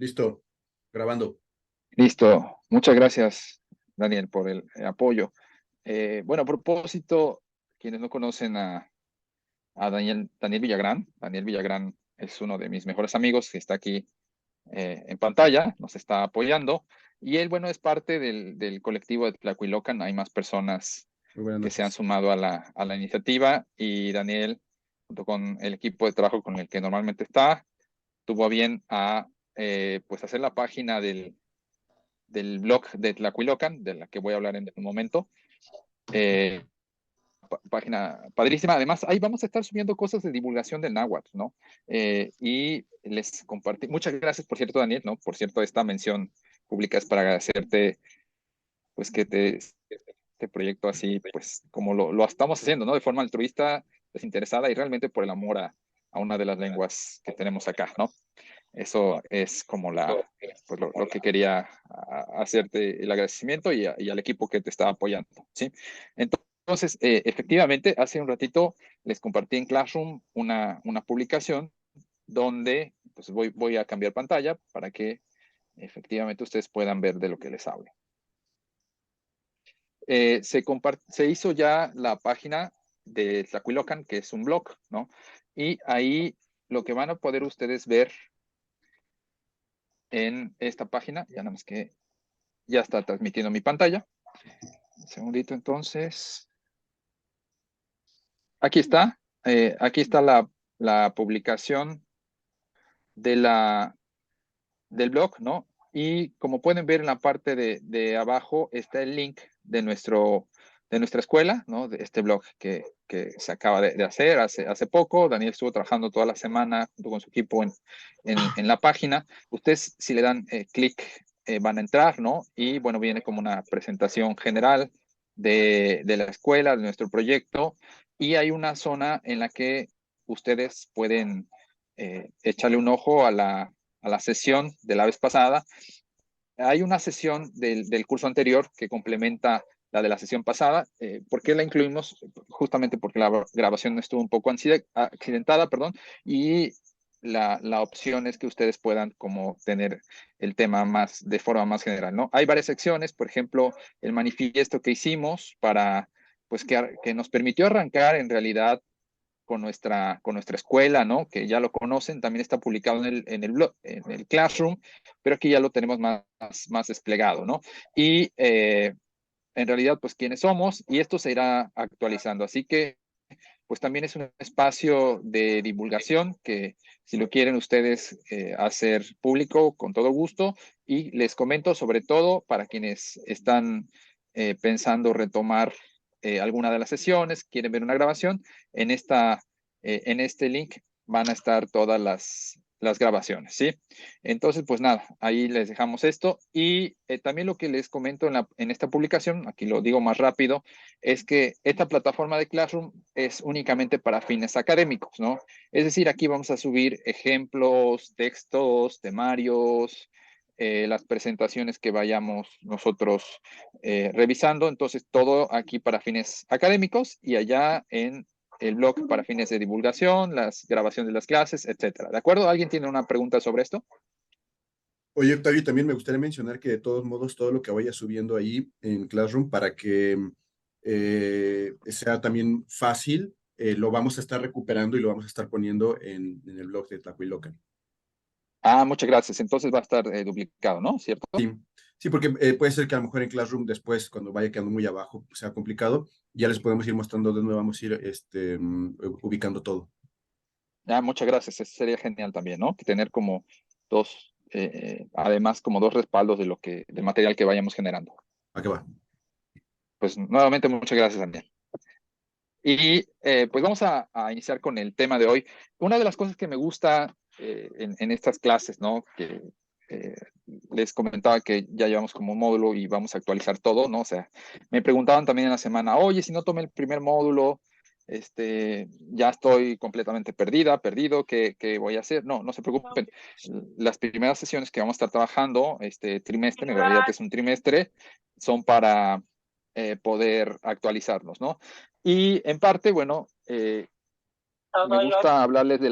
Listo, grabando. Listo. Muchas gracias, Daniel, por el apoyo. Bueno, a propósito, quienes no conocen a Daniel Villagrán es uno de mis mejores amigos que está aquí en pantalla, nos está apoyando. Y él, bueno, es parte del colectivo de Tlahuilocan. Hay más personas Muy buenas que se han noches. sumado a la iniciativa y Daniel, junto con el equipo de trabajo con el que normalmente está, tuvo a bien pues hacer la página del blog de Tlahuilocan, de la que voy a hablar en un momento. Eh, Página padrísima. Además, ahí vamos a estar subiendo cosas de divulgación del náhuatl, ¿no? Y les compartí. Muchas gracias, por cierto, Daniel, ¿no? Por cierto, esta mención pública es para agradecerte, pues, este proyecto así, pues, como lo estamos haciendo, ¿no? De forma altruista, desinteresada y realmente por el amor a una de las lenguas que tenemos acá, ¿no? Eso es como pues lo que quería hacerte el agradecimiento y al equipo que te está apoyando, ¿sí? Entonces, efectivamente, hace un ratito les compartí en Classroom una publicación donde pues voy a cambiar pantalla para que efectivamente ustedes puedan ver de lo que les hablo. Se hizo ya la página de Tlahuilocan, que es un blog, ¿no? Y ahí lo que van a poder ustedes ver en esta página, ya nada más que ya está transmitiendo mi pantalla. Un segundito, entonces. Aquí está la publicación de del blog, ¿no? Y como pueden ver en la parte de abajo está el link de nuestra escuela, ¿no? De este blog que se acaba de hacer hace poco. Daniel estuvo trabajando toda la semana junto con su equipo en la página. Ustedes, si le dan clic, van a entrar, ¿no? Y bueno, viene como una presentación general de la escuela, de nuestro proyecto. Y hay una zona en la que ustedes pueden echarle un ojo a la sesión de la vez pasada. Hay una sesión del curso anterior que complementa la de la sesión pasada. ¿Por qué la incluimos? Justamente porque la grabación estuvo un poco accidentada, perdón, y la opción es que ustedes puedan como tener el tema más de forma más general, ¿no? Hay varias secciones, por ejemplo, el manifiesto que hicimos para, pues que nos permitió arrancar en realidad con nuestra escuela, ¿no? Que ya lo conocen, también está publicado en el blog, en el Classroom, pero aquí ya lo tenemos más desplegado, ¿no? Y en realidad, pues, quiénes somos, y esto se irá actualizando. Así que, pues, también es un espacio de divulgación que, si lo quieren ustedes hacer público, con todo gusto, y les comento sobre todo para quienes están pensando retomar alguna de las sesiones, quieren ver una grabación, en este link van a estar todas las grabaciones, ¿sí? Entonces, pues nada, ahí les dejamos esto. Y también lo que les comento en esta publicación, aquí lo digo más rápido, es que esta plataforma de Classroom es únicamente para fines académicos, ¿no? Es decir, aquí vamos a subir ejemplos, textos, temarios, las presentaciones que vayamos nosotros revisando. Entonces, todo aquí para fines académicos y allá en el blog para fines de divulgación, las grabaciones de las clases, etcétera. ¿De acuerdo? ¿Alguien tiene una pregunta sobre esto? Oye, Octavio, también me gustaría mencionar que de todos modos todo lo que vaya subiendo ahí en Classroom para que sea también fácil, lo vamos a estar recuperando y lo vamos a estar poniendo en el blog de Tlahuilocan. Ah, muchas gracias. Entonces va a estar duplicado, ¿no? ¿Cierto? Sí, sí, porque puede ser que a lo mejor en Classroom después, cuando vaya quedando muy abajo, sea complicado. Ya les podemos ir mostrando dónde vamos a ir ubicando todo. Ah, muchas gracias. Eso sería genial también, ¿no? Que tener como dos, además como dos respaldos del material que vayamos generando. ¿A qué va? Pues nuevamente muchas gracias, Daniel. Y pues vamos a iniciar con el tema de hoy. Una de las cosas que me gusta en estas clases, ¿no? Que eh, les comentaba que ya llevamos como un módulo y vamos a actualizar todo, ¿no? O sea, me preguntaban también en la semana, oye, si no tomé el primer módulo, ya estoy completamente perdido, ¿qué voy a hacer? No, no se preocupen. Las primeras sesiones que vamos a estar trabajando, este trimestre, en realidad es un trimestre, son para poder actualizarnos, ¿no? Y en parte, bueno, me gusta hablarles de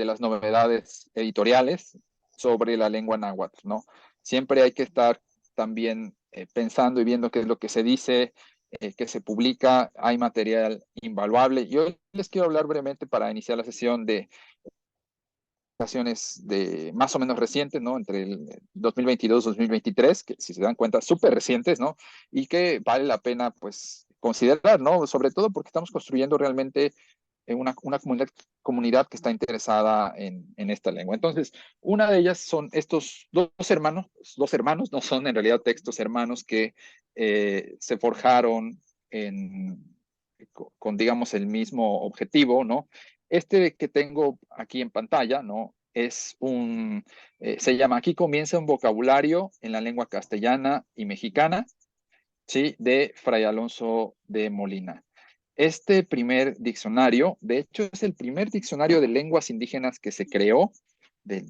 las novedades editoriales. sobre la lengua náhuatl, ¿no? Siempre hay que estar también pensando y viendo qué es lo que se dice, qué se publica, hay material invaluable. Yo les quiero hablar brevemente para iniciar la sesión de publicaciones de más o menos recientes, ¿no? Entre el 2022 y 2023, que si se dan cuenta, súper recientes, ¿no? Y que vale la pena, pues, considerar, ¿no? Sobre todo porque estamos construyendo realmente una comunidad que está interesada en esta lengua. Entonces, una de ellas son estos dos hermanos, no son en realidad textos hermanos que se forjaron con, digamos, el mismo objetivo, ¿no? Este que tengo aquí en pantalla, ¿no? Se llama Aquí comienza un vocabulario en la lengua castellana y mexicana, ¿sí? De Fray Alonso de Molina. Este primer diccionario, de hecho, es el primer diccionario de lenguas indígenas que se creó de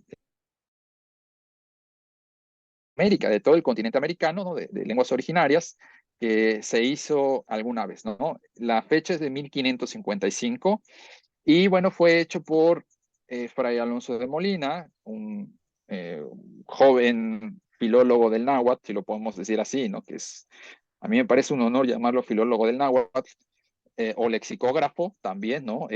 América, de todo el continente americano, ¿no? De lenguas originarias, que se hizo alguna vez, ¿no? La fecha es de 1555 y bueno, fue hecho por Fray Alonso de Molina, un joven filólogo del náhuatl, si lo podemos decir así, ¿no? A mí me parece un honor llamarlo filólogo del náhuatl, o lexicógrafo también, ¿no?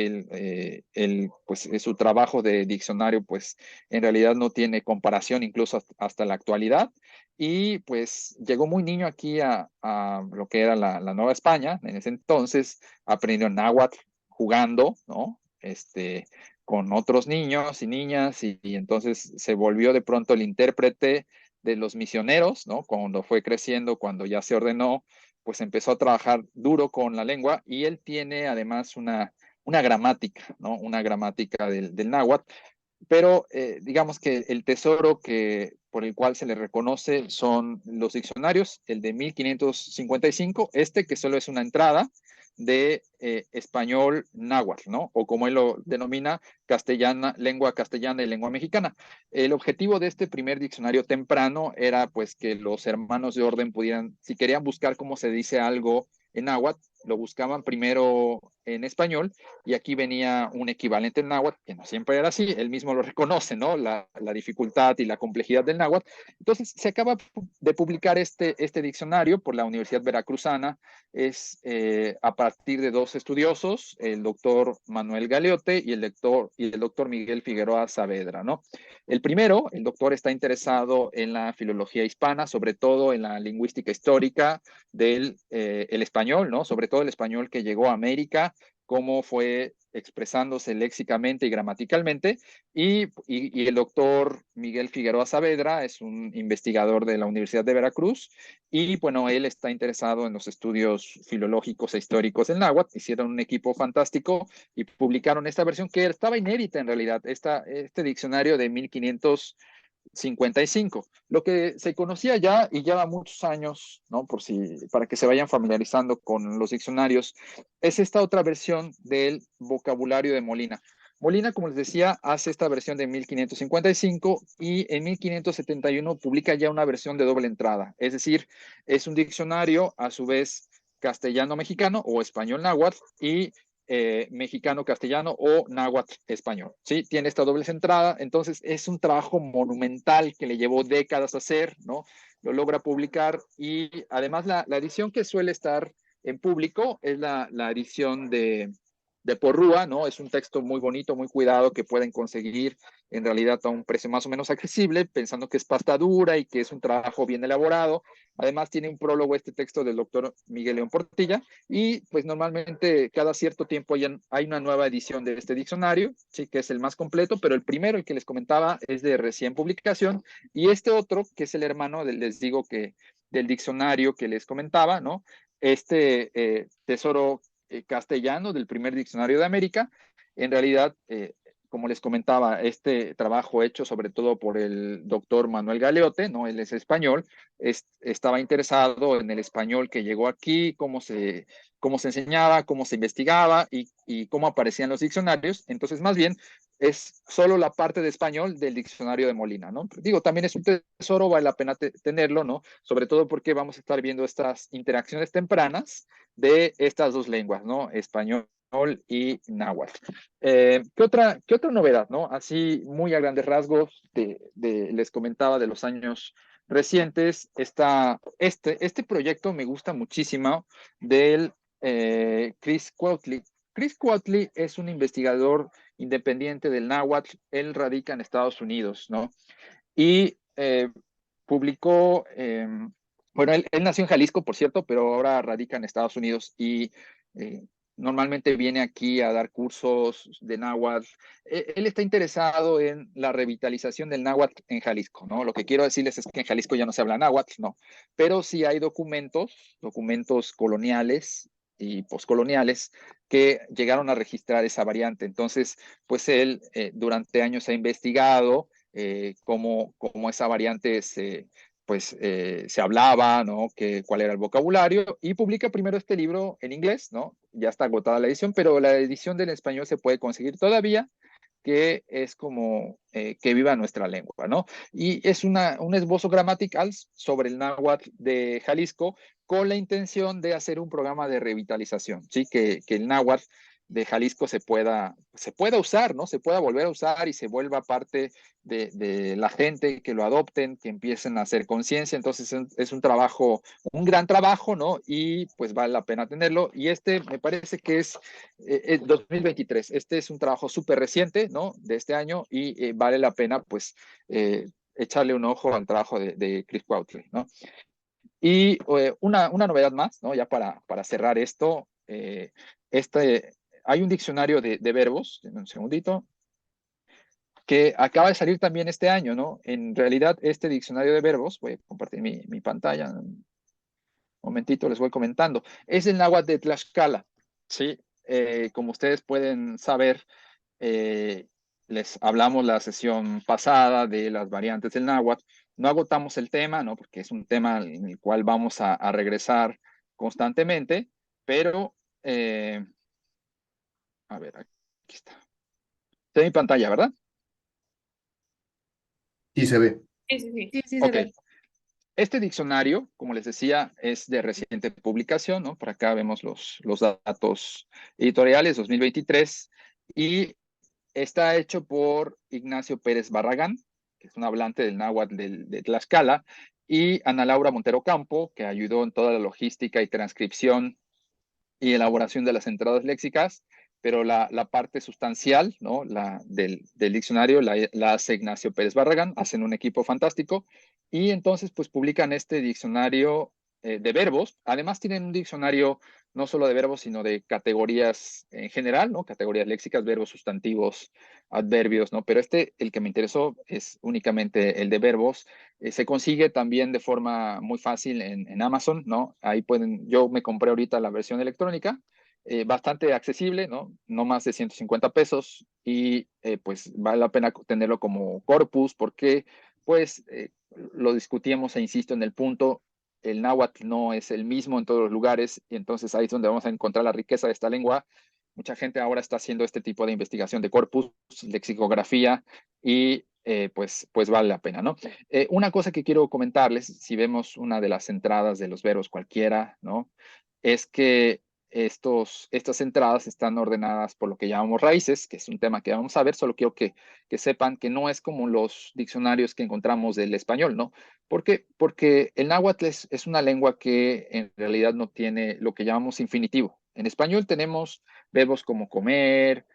Pues, su trabajo de diccionario, pues, en realidad no tiene comparación incluso hasta la actualidad. Y, pues, llegó muy niño aquí a lo que era la Nueva España. En ese entonces aprendió náhuatl jugando, ¿no? Con otros niños y niñas, y entonces se volvió de pronto el intérprete de los misioneros, ¿no? Cuando fue creciendo, cuando ya se ordenó, pues empezó a trabajar duro con la lengua y él tiene además una gramática, ¿no? Una gramática del náhuatl, pero digamos que el tesoro por el cual se le reconoce son los diccionarios, el de 1555, que solo es una entrada de español náhuatl, ¿no? O como él lo denomina, lengua castellana y lengua mexicana. El objetivo de este primer diccionario temprano era pues que los hermanos de orden pudieran, si querían buscar cómo se dice algo en náhuatl, lo buscaban primero en español y aquí venía un equivalente en náhuatl, que no siempre era así, él mismo lo reconoce, ¿no? La dificultad y la complejidad del náhuatl. Entonces se acaba de publicar este diccionario por la Universidad Veracruzana, a partir de dos estudiosos, el doctor Manuel Galeote y el doctor Miguel Figueroa Saavedra, ¿no? El primero, el doctor está interesado en la filología hispana, sobre todo en la lingüística histórica el español, ¿no? Sobre todo el español que llegó a América, cómo fue expresándose léxicamente y gramaticalmente, y el doctor Miguel Figueroa Saavedra es un investigador de la Universidad de Veracruz, y bueno, él está interesado en los estudios filológicos e históricos del náhuatl. Hicieron un equipo fantástico y publicaron esta versión que estaba inédita en realidad, este diccionario de 1555. Lo que se conocía ya y lleva muchos años, ¿no? Para que se vayan familiarizando con los diccionarios, es esta otra versión del vocabulario de Molina. Molina, como les decía, hace esta versión de 1555 y en 1571 publica ya una versión de doble entrada. Es decir, es un diccionario a su vez castellano-mexicano o español-náhuatl y mexicano-castellano o náhuatl-español. ¿Sí? Tiene esta doble entrada, entonces es un trabajo monumental que le llevó décadas hacer, ¿no? Lo logra publicar y además la edición que suele estar en público es la edición de Porrúa, ¿no? Es un texto muy bonito, muy cuidado que pueden conseguir en realidad a un precio más o menos accesible, pensando que es pasta dura y que es un trabajo bien elaborado. Además tiene un prólogo este texto del doctor Miguel León Portilla y pues normalmente cada cierto tiempo hay una nueva edición de este diccionario, sí que es el más completo, pero el primero, el que les comentaba, es de recién publicación y este otro, que es el hermano, les digo que del diccionario que les comentaba, ¿no? Tesoro castellano del primer diccionario de América. En realidad, como les comentaba, este trabajo hecho sobre todo por el doctor Manuel Galeote, ¿no? Él es español, estaba interesado en el español que llegó aquí, cómo se enseñaba, cómo se investigaba y cómo aparecían los diccionarios. Entonces, más bien, es solo la parte de español del diccionario de Molina, ¿no? Digo, también es un tesoro, vale la pena tenerlo, ¿no? Sobre todo porque vamos a estar viendo estas interacciones tempranas de estas dos lenguas, ¿no? Español y náhuatl. ¿Qué otra novedad, no? Así, muy a grandes rasgos, les comentaba de los años recientes, este proyecto me gusta muchísimo del Chris Quautley. Chris Quautley es un investigador independiente del náhuatl, él radica en Estados Unidos, ¿no? Y publicó, bueno, él nació en Jalisco, por cierto, pero ahora radica en Estados Unidos y eh, normalmente viene aquí a dar cursos de náhuatl. Él está interesado en la revitalización del náhuatl en Jalisco, ¿no? Lo que quiero decirles es que en Jalisco ya no se habla náhuatl, no, pero sí hay documentos coloniales y poscoloniales que llegaron a registrar esa variante. Entonces, pues él durante años ha investigado cómo esa variante se hablaba, ¿no? Cuál era el vocabulario, y publica primero este libro en inglés, ¿no? Ya está agotada la edición, pero la edición del español se puede conseguir todavía, que es como que viva nuestra lengua, ¿no? Y es un esbozo gramatical sobre el náhuatl de Jalisco con la intención de hacer un programa de revitalización, ¿sí? Que el náhuatl de Jalisco se pueda usar, ¿no? Se pueda volver a usar y se vuelva parte de la gente, que lo adopten, que empiecen a hacer conciencia. Entonces es un trabajo, un gran trabajo, ¿no? Y pues vale la pena tenerlo. Y este me parece que es 2023. Este es un trabajo súper reciente, ¿no? De este año y vale la pena, pues, echarle un ojo al trabajo de Chris Quautley, ¿no? Y una novedad más, ¿no? Ya para cerrar esto, hay un diccionario de verbos, un segundito, que acaba de salir también este año, ¿no? En realidad, este diccionario de verbos, voy a compartir mi pantalla, un momentito, les voy comentando, es el náhuatl de Tlaxcala, ¿sí? Como ustedes pueden saber, eh, les hablamos la sesión pasada de las variantes del náhuatl. No agotamos el tema, ¿no? Porque es un tema en el cual vamos a regresar constantemente, pero, a ver, aquí está. Está en mi pantalla, ¿verdad? Sí, se ve. Sí, sí, sí. Sí, sí se Ok. ve. Este diccionario, como les decía, es de reciente publicación, ¿no? Por acá vemos los datos editoriales 2023 y está hecho por Ignacio Pérez Barragán, que es un hablante del náhuatl de Tlaxcala, y Ana Laura Montero Campo, que ayudó en toda la logística y transcripción y elaboración de las entradas léxicas, pero la parte sustancial, ¿no? Del diccionario la hace Ignacio Pérez Barragán, hacen un equipo fantástico, y entonces pues publican este diccionario de verbos. Además tienen un diccionario no solo de verbos, sino de categorías en general, ¿no? Categorías léxicas, verbos, sustantivos, adverbios, ¿no? Pero el que me interesó es únicamente el de verbos. Se consigue también de forma muy fácil en Amazon, ¿no? Ahí yo me compré ahorita la versión electrónica, bastante accesible, ¿no? No más de 150 pesos y pues vale la pena tenerlo como corpus porque pues lo discutíamos e insisto en el punto, el náhuatl no es el mismo en todos los lugares y entonces ahí es donde vamos a encontrar la riqueza de esta lengua. Mucha gente ahora está haciendo este tipo de investigación de corpus, lexicografía y pues vale la pena, ¿no? Una cosa que quiero comentarles, si vemos una de las entradas de los verbos cualquiera, ¿no? Es que estas entradas están ordenadas por lo que llamamos raíces, que es un tema que vamos a ver, solo quiero que sepan que no es como los diccionarios que encontramos del español, ¿no? ¿Por qué? Porque el náhuatl es una lengua que en realidad no tiene lo que llamamos infinitivo. En español tenemos verbos como comer,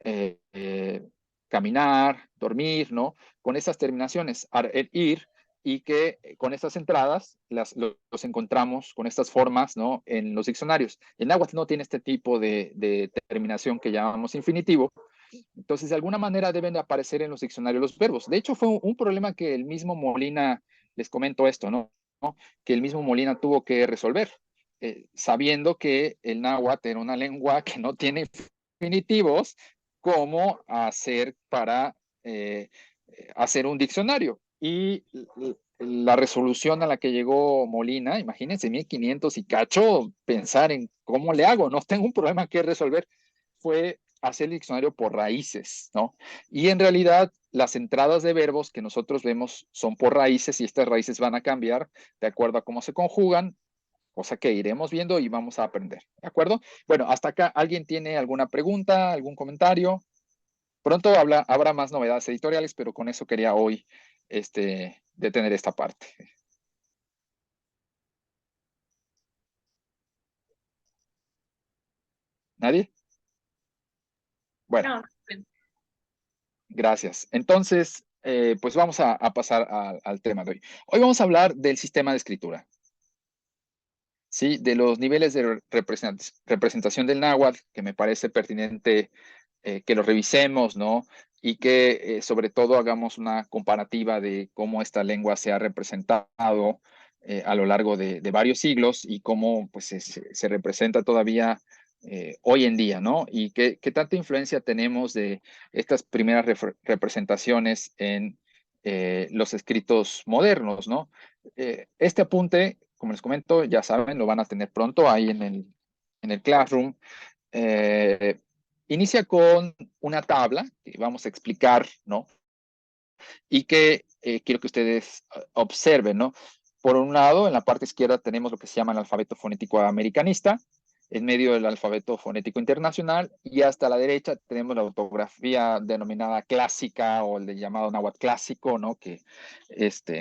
eh, eh, caminar, dormir, ¿no? Con esas terminaciones, el ir, y que con estas entradas los encontramos con estas formas, ¿no? En los diccionarios. El náhuatl no tiene este tipo de terminación que llamamos infinitivo, entonces de alguna manera deben de aparecer en los diccionarios los verbos. De hecho, fue un problema que el mismo Molina, les comento esto, ¿no? Que el mismo Molina tuvo que resolver, sabiendo que el náhuatl era una lengua que no tiene infinitivos, cómo hacer para hacer un diccionario. Y la resolución a la que llegó Molina, imagínense, 1500 y cacho, pensar en cómo le hago, no tengo un problema que resolver, fue hacer el diccionario por raíces, ¿no? Y en realidad las entradas de verbos que nosotros vemos son por raíces y estas raíces van a cambiar de acuerdo a cómo se conjugan cosa que iremos viendo y vamos a aprender, ¿de acuerdo? Bueno, hasta acá, ¿alguien tiene alguna pregunta, algún comentario? Pronto habrá más novedades editoriales, pero con eso quería hoy detener esta parte. ¿Nadie? Bueno, No, gracias. Entonces, pues vamos a pasar al tema de hoy. Hoy vamos a hablar del sistema de escritura, ¿sí? De los niveles de representación del náhuatl, que me parece pertinente que lo revisemos, ¿no? Y que sobre todo hagamos una comparativa de cómo esta lengua se ha representado a lo largo de varios siglos y cómo pues, se representa todavía hoy en día, ¿no? Y qué tanta influencia tenemos de estas primeras representaciones en los escritos modernos, ¿no? Este apunte, como les comento, ya saben, lo van a tener pronto ahí en el Classroom. Eh, Inicia con una tabla que vamos a explicar, ¿no? Y que quiero que ustedes observen, ¿no? Por un lado, en la parte izquierda tenemos lo que se llama el alfabeto fonético americanista, en medio del alfabeto fonético internacional, y hasta la derecha tenemos la ortografía denominada clásica o el llamado náhuatl clásico, ¿no? Que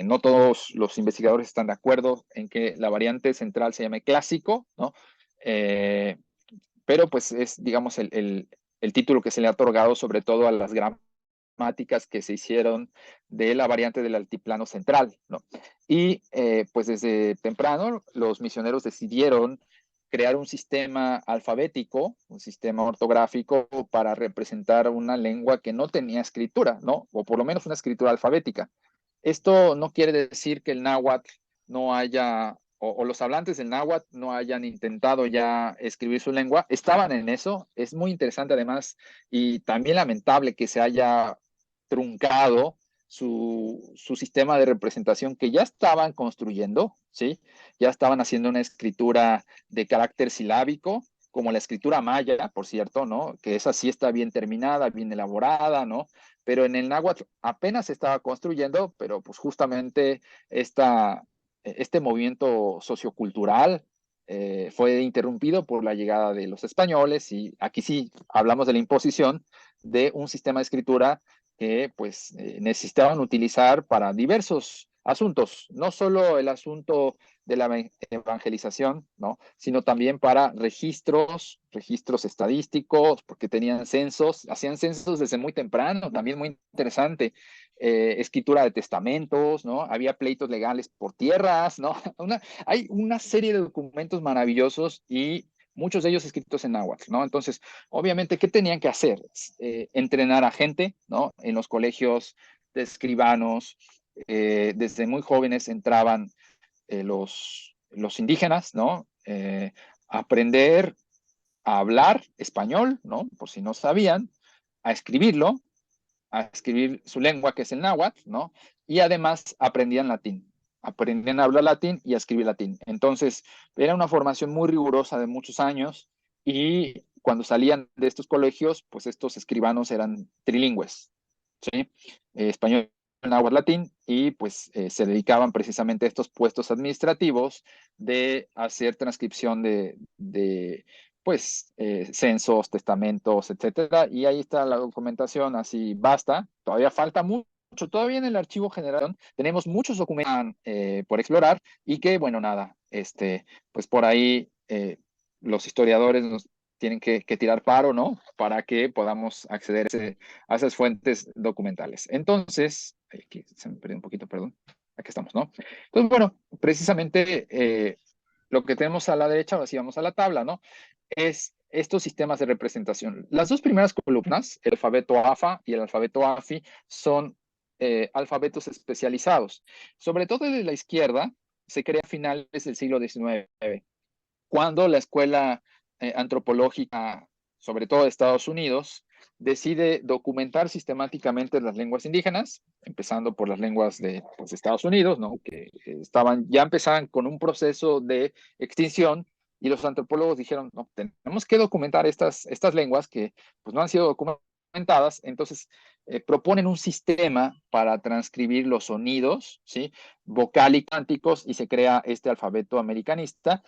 no todos los investigadores están de acuerdo en que la variante central se llame clásico, ¿no? Pero pues es, digamos, el título que se le ha otorgado sobre todo a las gramáticas que se hicieron de la variante del altiplano central, ¿no? Y pues desde temprano los misioneros decidieron crear un sistema alfabético, un sistema ortográfico para representar una lengua que no tenía escritura, ¿no? O por lo menos una escritura alfabética. Esto no quiere decir que el náhuatl no haya, o los hablantes del náhuatl no hayan intentado ya escribir su lengua, estaban en eso. Es muy interesante además y también lamentable que se haya truncado su sistema de representación que ya estaban construyendo, ¿sí? Ya estaban haciendo una escritura de carácter silábico, como la escritura maya, por cierto, ¿no? Que esa sí está bien terminada, bien elaborada, ¿no? Pero en el náhuatl apenas se estaba construyendo, pero pues justamente este movimiento sociocultural fue interrumpido por la llegada de los españoles y aquí sí hablamos de la imposición de un sistema de escritura que pues necesitaban utilizar para diversos asuntos, no solo el asunto de la evangelización, ¿no? Sino también para registros estadísticos, porque tenían censos, hacían censos desde muy temprano, también muy interesante, escritura de testamentos, ¿no? Había pleitos legales por tierras, ¿no? Hay una serie de documentos maravillosos y muchos de ellos escritos en náhuatl, ¿no? Entonces, obviamente, ¿qué tenían que hacer? Entrenar a gente, ¿no? En los colegios de escribanos, desde muy jóvenes entraban los indígenas, ¿no? Aprender a hablar español, ¿no? Por si no sabían, a escribirlo, a escribir su lengua, que es el náhuatl, ¿no? Y además aprendían latín. Aprendían a hablar latín y a escribir latín. Entonces, era una formación muy rigurosa de muchos años y cuando salían de estos colegios, pues estos escribanos eran trilingües, ¿sí? Español, náhuatl, latín, y pues se dedicaban precisamente a estos puestos administrativos de hacer transcripción de pues, censos, testamentos, etcétera, y ahí está la documentación, así basta, todavía falta mucho. Todavía en el archivo general tenemos muchos documentos por explorar y que, bueno, nada, pues por ahí los historiadores nos tienen que tirar paro, ¿no? Para que podamos acceder a esas fuentes documentales. Entonces, aquí se me perdió un poquito, perdón. Aquí estamos, ¿no? Entonces, bueno, precisamente lo que tenemos a la derecha, ahora sí vamos a la tabla, ¿no? Es estos sistemas de representación. Las dos primeras columnas, el alfabeto AFA y el alfabeto AFI, son alfabetos especializados. Sobre todo de la izquierda, se crea a finales del siglo XIX, cuando la escuela antropológica, sobre todo de Estados Unidos, decide documentar sistemáticamente las lenguas indígenas, empezando por las lenguas de pues, Estados Unidos, ¿no? Que ya empezaban con un proceso de extinción y los antropólogos dijeron, no, tenemos que documentar estas lenguas que pues, no han sido documentadas comentadas, entonces proponen un sistema para transcribir los sonidos, ¿sí? Vocal y cánticos, y se crea este alfabeto americanista.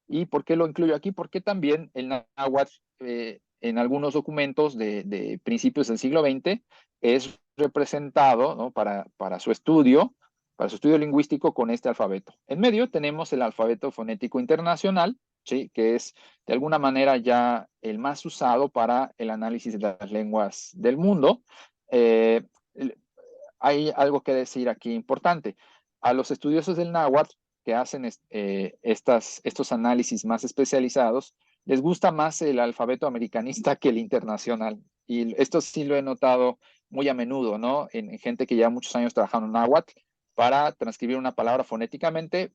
¿Y por qué lo incluyo aquí? Porque también el náhuatl en algunos documentos de principios del siglo XX es representado, ¿no? para su estudio lingüístico con este alfabeto. En medio tenemos el alfabeto fonético internacional, ¿sí? Que es de alguna manera ya el más usado para el análisis de las lenguas del mundo. Eh, Hay algo que decir aquí importante. A los estudiosos del náhuatl que hacen estos análisis más especializados, les gusta más el alfabeto americanista que el internacional. Y esto sí lo he notado muy a menudo, ¿no? En gente que lleva muchos años trabajando en náhuatl, para transcribir una palabra fonéticamente,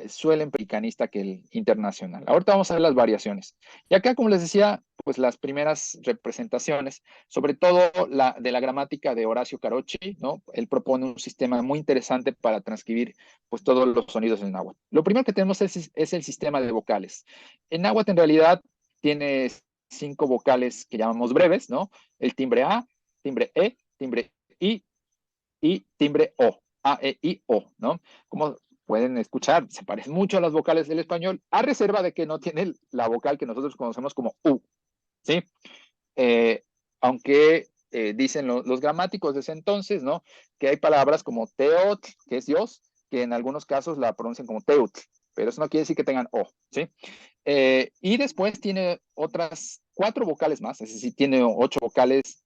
suele americanista que el internacional. Ahorita vamos a ver las variaciones. Y acá, como les decía, pues las primeras representaciones, sobre todo de la gramática de Horacio Carochi, ¿no? Él propone un sistema muy interesante para transcribir pues todos los sonidos del náhuatl. Lo primero que tenemos es el sistema de vocales. El náhuatl en realidad tiene 5 vocales que llamamos breves, ¿no? El timbre A, timbre E, timbre I y timbre O. A, E, I, O, ¿no? Como pueden escuchar, se parecen mucho a las vocales del español, a reserva de que no tiene la vocal que nosotros conocemos como U, ¿sí? Aunque dicen los gramáticos de ese entonces, ¿no? Que hay palabras como teot, que es Dios, que en algunos casos la pronuncian como teut, pero eso no quiere decir que tengan O, ¿sí? Y después tiene otras 4 vocales más, es decir, tiene 8 vocales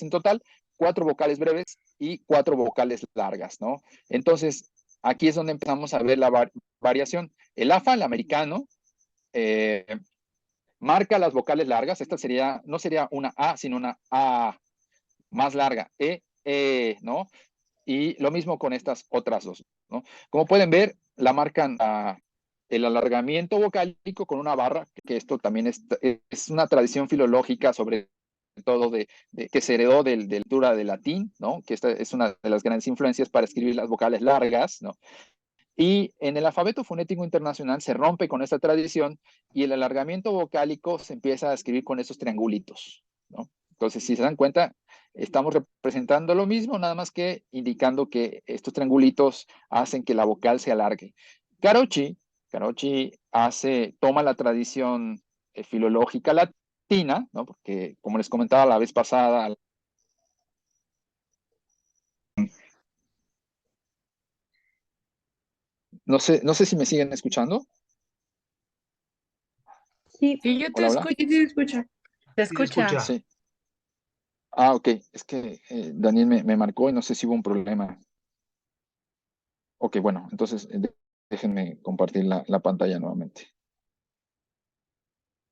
en total, 4 vocales breves y 4 vocales largas, ¿no? Entonces, aquí es donde empezamos a ver la variación. El AFA, el americano, eh, marca las vocales largas. Esta no sería una A, sino una A más larga, ¿no? Y lo mismo con estas otras dos, ¿no? Como pueden ver, la marcan el alargamiento vocálico con una barra, que esto también es una tradición filológica, sobre todo que se heredó de la lectura del latín, ¿no? Que esta es una de las grandes influencias para escribir las vocales largas, ¿no? Y en el alfabeto fonético internacional se rompe con esta tradición y el alargamiento vocálico se empieza a escribir con esos triangulitos, ¿no? Entonces, si se dan cuenta, estamos representando lo mismo, nada más que indicando que estos triangulitos hacen que la vocal se alargue. Carochi toma la tradición filológica latina, ¿no? Porque, como les comentaba la vez pasada, no sé si me siguen escuchando. Sí, Sí, yo te Hola, hola. escucho. sí, sí, se escucha. Se Sí se escucha. escucha. Sí. Ok, es que Daniel me marcó y no sé si hubo un problema. Ok, bueno, entonces déjenme compartir la pantalla nuevamente.